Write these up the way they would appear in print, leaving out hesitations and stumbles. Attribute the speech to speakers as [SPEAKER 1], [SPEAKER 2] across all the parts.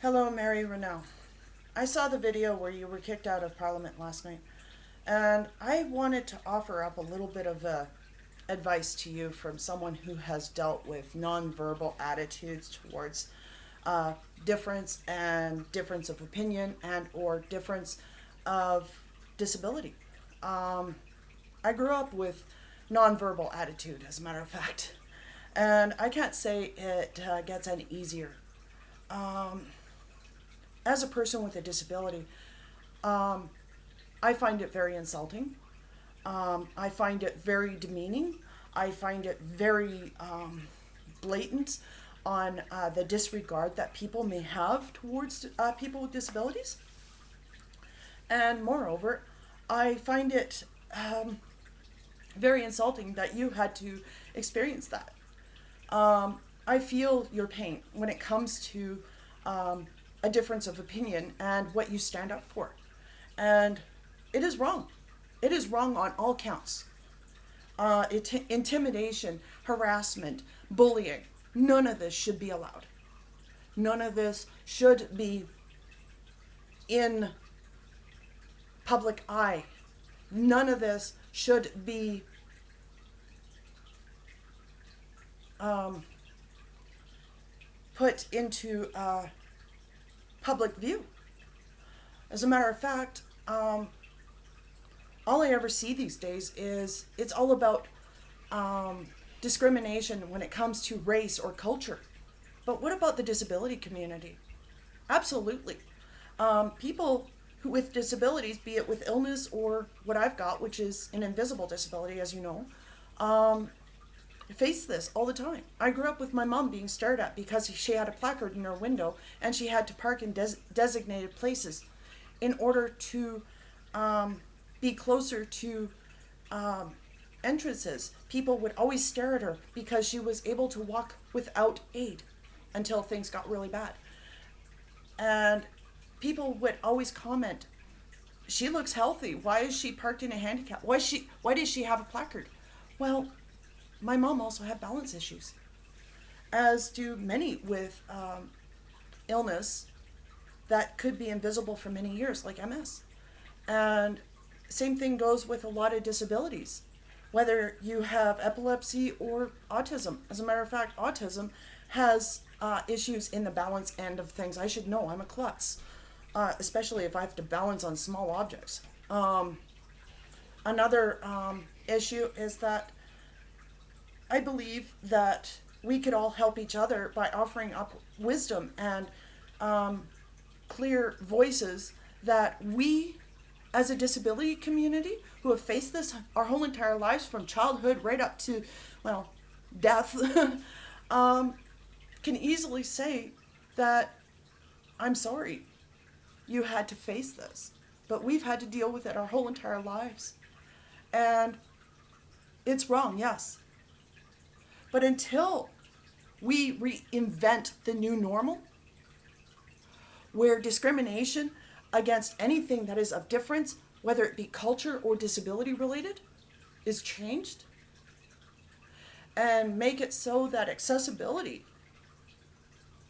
[SPEAKER 1] Hello, Mary Renaud. I saw the video where you were kicked out of Parliament last night, and I wanted to offer up a little bit of advice to you from someone who has dealt with nonverbal attitudes towards uh, difference of opinion and or difference of disability. Um, I grew up with nonverbal attitude, as a matter of fact, and I can't say it gets any easier. Um, as a person with a disability, um, I find it very insulting. I find it very demeaning. I find it very blatant on the disregard that people may have towards people with disabilities. And moreover, I find it very insulting that you had to experience that. I feel your pain when it comes to um, a difference of opinion and what you stand up for. And it is wrong. It is wrong on all counts. Intimidation, harassment, bullying, none of this should be allowed. None of this should be in public eye. None of this should be um, put into public view. As a matter of fact, all I ever see these days is it's all about discrimination when it comes to race or culture. But what about the disability community? Absolutely. People with disabilities, be it with illness or what I've got, which is an invisible disability, as you know, face this all the time. I grew up with my mom being stared at because she had a placard in her window and she had to park in designated places in order to be closer to entrances. People would always stare at her because she was able to walk without aid until things got really bad. And people would always comment, she looks healthy. Why is she parked in a handicap? Why does she have a placard? Well, my mom also had balance issues, as do many with illness that could be invisible for many years, like MS. And same thing goes with a lot of disabilities, whether you have epilepsy or autism. As a matter of fact, autism has issues in the balance end of things. I should know, I'm a klutz, especially if I have to balance on small objects. Another issue is that I believe that we could all help each other by offering up wisdom and clear voices that we, as a disability community who have faced this our whole entire lives from childhood right up to, well, death, can easily say that I'm sorry you had to face this. But we've had to deal with it our whole entire lives. And it's wrong, yes. But until we reinvent the new normal, where discrimination against anything that is of difference, whether it be culture or disability related, is changed, and make it so that accessibility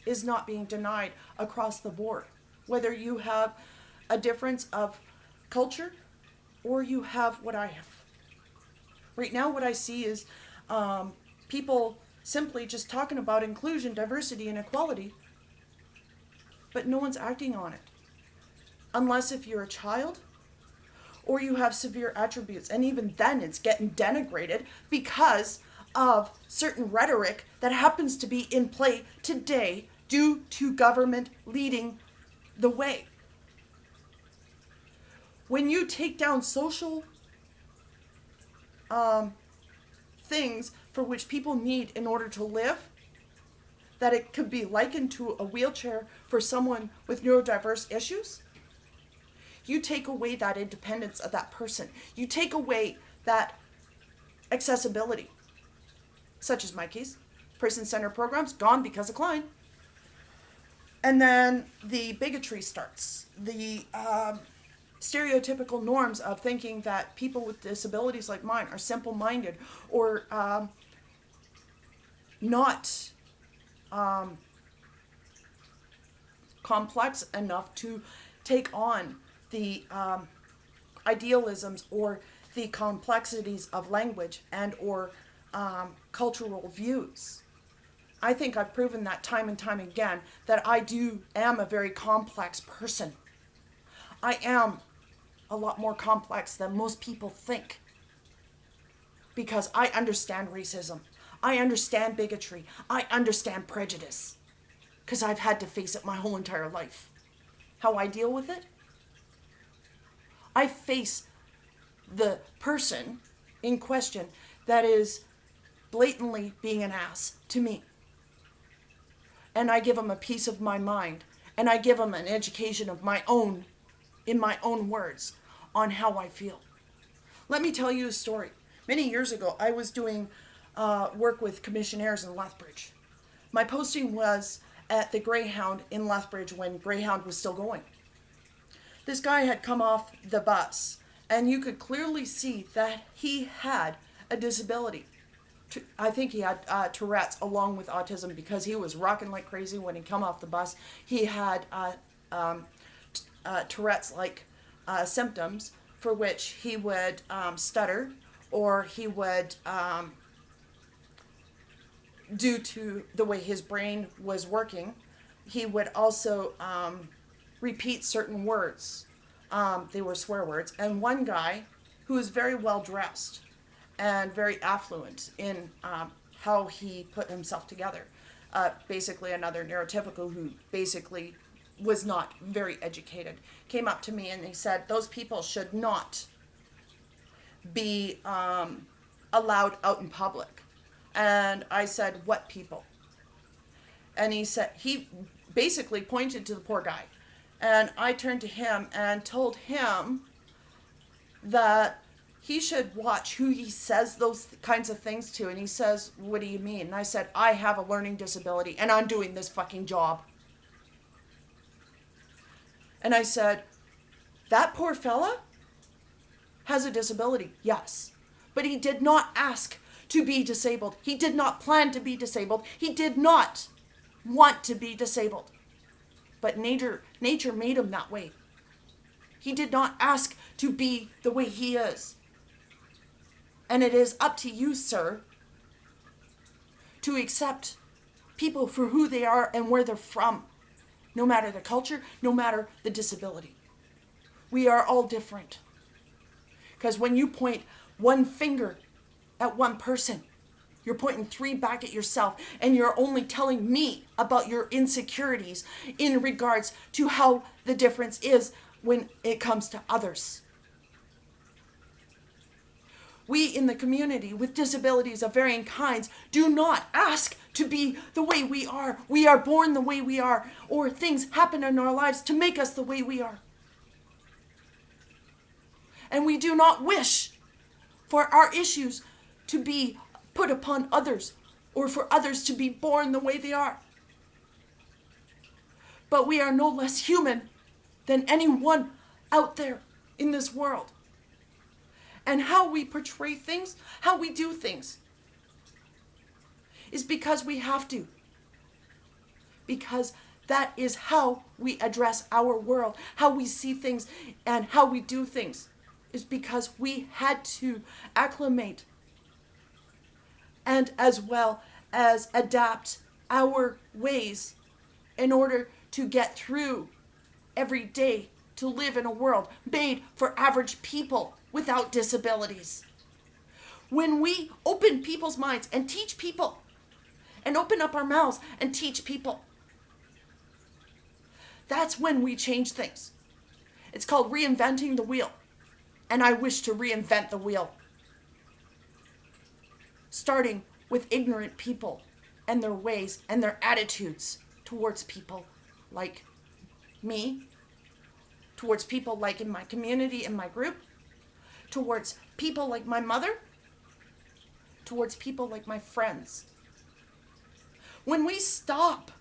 [SPEAKER 1] is not being denied across the board, whether you have a difference of culture or you have what I have. Right now, what I see is people simply just talking about inclusion, diversity, and equality, but no one's acting on it. Unless if you're a child or you have severe attributes, and even then it's getting denigrated because of certain rhetoric that happens to be in play today due to government leading the way. When you take down social things for which people need in order to live, that it could be likened to a wheelchair for someone with neurodiverse issues, you take away that independence of that person. You take away that accessibility, such as my case. Person-centered programs gone because of Klein. And then the bigotry starts. The stereotypical norms of thinking that people with disabilities like mine are simple-minded or not complex enough to take on the idealisms or the complexities of language and or cultural views. I think I've proven that time and time again that am a very complex person. I am a lot more complex than most people think because I understand racism. I understand bigotry. I understand prejudice because I've had to face it my whole entire life. How I deal with it? I face the person in question that is blatantly being an ass to me. And I give them a piece of my mind. And I give them an education of my own, in my own words, on how I feel. Let me tell you a story. Many years ago, I was doing work with commissionaires in Lethbridge. My posting was at the Greyhound in Lethbridge when Greyhound was still going. This guy had come off the bus, and you could clearly see that he had a disability. I think he had Tourette's along with autism because he was rocking like crazy when he come off the bus. He had Tourette's-like symptoms for which he would stutter, or he would, due to the way his brain was working, he would also repeat certain words. They were swear words. And one guy who was very well dressed and very affluent in how he put himself together. Basically another neurotypical who basically was not very educated, came up to me and he said, those people should not be allowed out in public. And I said, what people? And he said, he basically pointed to the poor guy. And I turned to him and told him that he should watch who he says those kinds of things to. And he says, what do you mean? And I said, I have a learning disability and I'm doing this fucking job. And I said, that poor fella has a disability, yes. But he did not ask to be disabled. He did not plan to be disabled. He did not want to be disabled. But nature made him that way. He did not ask to be the way he is. And it is up to you, sir, to accept people for who they are and where they're from, no matter the culture, no matter the disability. We are all different. Because when you point one finger at one person, you're pointing three back at yourself, and you're only telling me about your insecurities in regards to how the difference is when it comes to others. We in the community with disabilities of varying kinds do not ask to be the way we are. We are born the way we are, or things happen in our lives to make us the way we are. And we do not wish for our issues to be put upon others, or for others to be born the way they are. But we are no less human than anyone out there in this world. And how we portray things, how we do things, is because we have to. Because that is how we address our world, how we see things, and how we do things, is because we had to acclimate and as well as adapt our ways in order to get through every day, to live in a world made for average people without disabilities. When we open people's minds and teach people, and open up our mouths and teach people, that's when we change things. It's called reinventing the wheel. And I wish to reinvent the wheel. Starting with ignorant people and their ways and their attitudes towards people like me, towards people like in my community, in my group, towards people like my mother, towards people like my friends. When we stop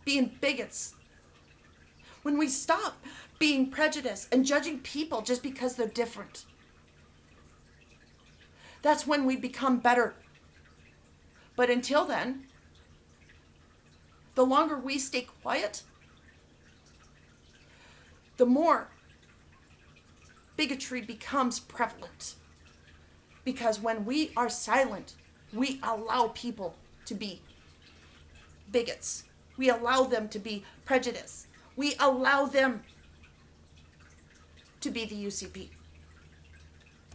[SPEAKER 1] being bigots, when we stop being prejudiced and judging people just because they're different, that's when we become better. But until then, the longer we stay quiet, the more bigotry becomes prevalent. Because when we are silent, we allow people to be bigots. We allow them to be prejudiced. We allow them to be the UCP.